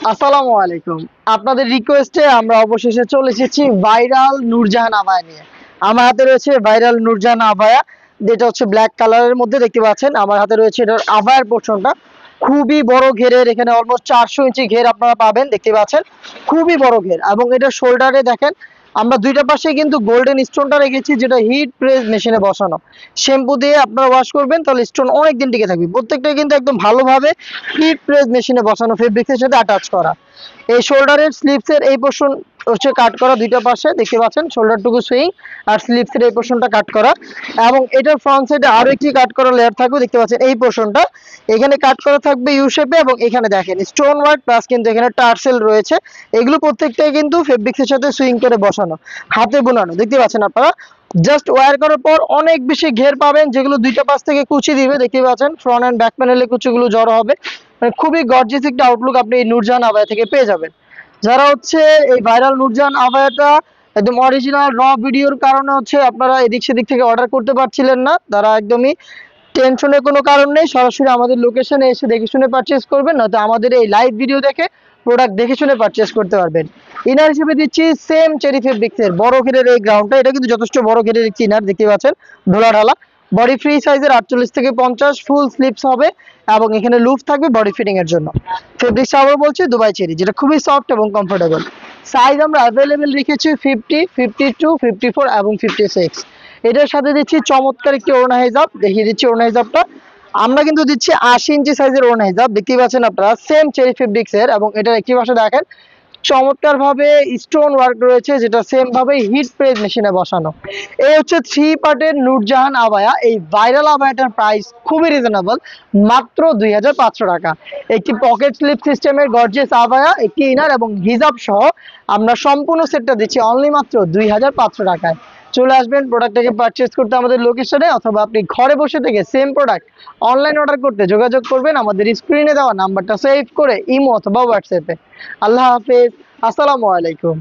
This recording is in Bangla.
আসসালামু আলাইকুম। আপনাদের রিকোয়েস্টে আমরা অবশেষে চলে এসেছি ভাইরাল নূরজাহান আবায়া নিয়ে। আমার হাতে রয়েছে ভাইরাল নূরজাহান আবায়া, যেটা হচ্ছে ব্ল্যাক কালারের মধ্যে দেখতে পাচ্ছেন। আমার হাতে রয়েছে এটার আবায়ার পোর্শনটা, খুবই বড় ঘেরের, এখানে অলমোস্ট 400 ইঞ্চি ঘের আপনারা পাবেন, দেখতে পাচ্ছেন খুবই বড় ঘের। এবং এটা শোল্ডারে দেখেন আমরা দুইটা পাশে কিন্তু গোল্ডেন স্টোনটা রেখেছি, যেটা হিট প্রেস মেশিনে বসানো। শ্যাম্পু দিয়ে আপনারা ওয়াশ করবেন তাহলে স্টোন অনেক দিন টিকে থাকবে। প্রত্যেকটা কিন্তু একদম ভালোভাবে হিট প্রেস মেশিনে বসানো, ফেব্রিক্সের সাথে অ্যাটাচ করা। এই শোল্ডারের স্লিপসের এই পোর্শন হচ্ছে কাট করা, দুইটা পাশে দেখতে পাচ্ছেন শোল্ডারটুকু সুইং আর স্লিপসের এই পোর্শনটা কাট করা। এবং এটার ফ্রন্ট সাইডে আরো একটি কাট করা লেয়ার থাকবে, দেখতে পাচ্ছেন এই পোর্শনটা এখানে কাট করা থাকবে ইউ শেপে। এবং এখানে দেখেন স্টোন ওয়ার্ক প্লাস কিন্তু এখানে টার্সেল রয়েছে। এগুলো প্রত্যেকটাই কিন্তু ফেব্রিক্সের সাথে সুইং করে বসানো, হাতে বোনানো, দেখতে পাচ্ছেন আপনারা। জাস্ট ওয়্যার করার পর অনেক বেশি ঘের পাবেন, যেগুলো দুইটা পাশ থেকে কুচি দিবে, দেখতে পাচ্ছেন ফ্রন্ট এন্ড ব্যাক প্যানেলে কুচিগুলো জড়ো হবে। মানে খুবই গর্জিয়াস একটা আউটলুক আপনি এই নূরজাহান আবায়া থেকে পেয়ে যাবেন। যারা হচ্ছে এই ভাইরাল নূরজাহান আবায়াটা একদম অরিজিনাল র ভিডিওর কারণে হচ্ছে আপনারা এদিক সেদিক থেকে অর্ডার করতে পারছিলেন না, তারা একদমই টেনশনের কোনো কারণ নেই, সরাসরি আমাদের লোকেশনে এসে দেখে শুনে পারচেজ করবেন, নয়তো আমাদের এই লাইভ ভিডিও দেখে প্রোডাক্ট দেখে শুনে পারচেজ করতে পারবেন। ইনার হিসেবে দিচ্ছি সেম চেরি ফেব্রিক্সের বড় ঘেরের এই গ্রাউন্ডটা, এটা কিন্তু যথেষ্ট বড় ঘেরের একটি ইনার, দেখতে পাচ্ছেন ঢোলা ঢালা। বডি ফ্রি সাইজের 48 থেকে 50, ফুল স্লিপস হবে এবং এখানে লুপ থাকবে বডি ফিটিং এর জন্য। ফেব্রিক্স আবার বলছি দুবাই চেরি, যেটা খুবই সফট এবং কমফোর্টেবল। সাইজ আমরা অ্যাভেলেবেল রেখেছি 50, 52, 54 এবং 56। এটার সাথে দিচ্ছি চমৎকার একটি ওড়না হিজাব, দেখিয়ে দিচ্ছি ওড়না হিজাবটা। আমরা কিন্তু দিচ্ছি 80 ইঞ্চি সাইজের ওড়না হিজাব, দেখতেই পাচ্ছেন আপনারা সেম চেরি ফেব্রিক্স এর। এবং এটার একটি পাশে দেখেন চমৎকার ভাবে স্টোন ওয়ার্ক রয়েছে, যেটা সেম ভাবে হিট প্রেস মেশিনে বসানো। এই হচ্ছে 3 পার্টের নূরজাহান আবায়া। এই ভাইরাল আবায়াটার প্রাইস খুবই রিজনেবল, মাত্র 2500 টাকা। একটি পকেট স্লিপ সিস্টেমের গর্জিয়াস আবায়া, একটি ইনার এবং হিজাব সহ আমরা সম্পূর্ণ সেটটা দিচ্ছি অনলি মাত্র 2500 টাকায়। চলে আসবেন প্রোডাক্টটাকে পারচেজ করতে আমাদের লোকেশনে, অথবা আপনি ঘরে বসে থেকে সেম প্রোডাক্ট অনলাইন অর্ডার করতে যোগাযোগ করবেন আমাদের স্ক্রিনে দেওয়া নাম্বারটা সেভ করে ইমো অথবা হোয়াটসঅ্যাপে। আল্লাহ হাফেজ, আসসালামু আলাইকুম।